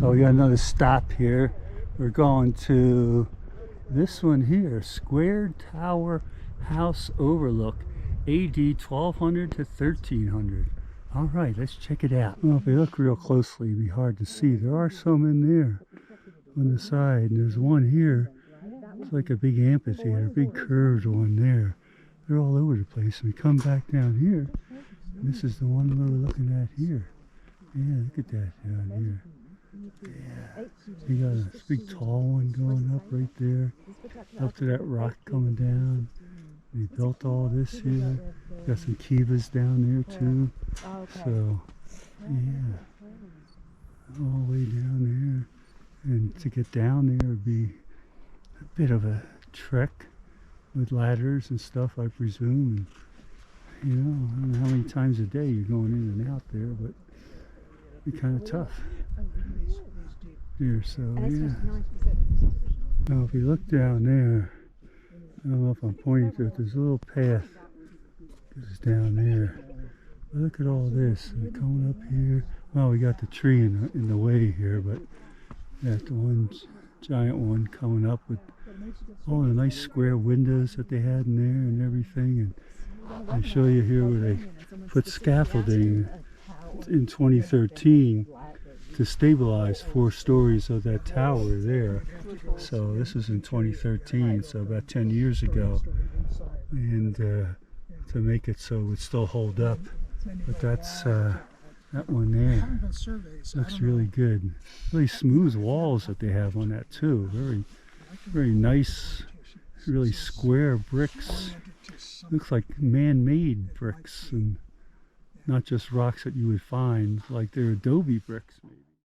Oh, we got another stop here. We're going to this one here, Square Tower House Overlook, AD 1200 to 1300. All right, let's check it out. Well, if we look real closely, it'd be hard to see. There are some in there on the side, and there's one here. It's like a big amphitheater, big curved one there. They're all over the place. And we come back down here, and this is the one we're looking at here. Yeah, look at that down here. Yeah, you got a big tall one going up right there, up to that rock coming down. They built all this here. Got some kivas down there too. So, yeah, all the way down there. And to get down there would be a bit of a trek with ladders and stuff, I presume. And, you know, I don't know how many times a day you're going in and out there, but it'd be kind of tough. Here, so yeah. Now if you look down there, I don't know if I'm pointing to it, there's a little path that goes down there. But look at all this, and coming up here. Well, we got the tree in the way here, but that one giant one coming up with all the nice square windows that they had in there and everything. And I show you here where they put scaffolding in 2013 to stabilize 4 stories of that tower there. So this is in 2013, so about 10 years ago, and to make it so it would still hold up. But that's that one there. Looks really good. Really smooth walls that they have on that too. Very, very nice, really square bricks. Looks like man-made bricks and not just rocks that you would find like they're adobe bricks.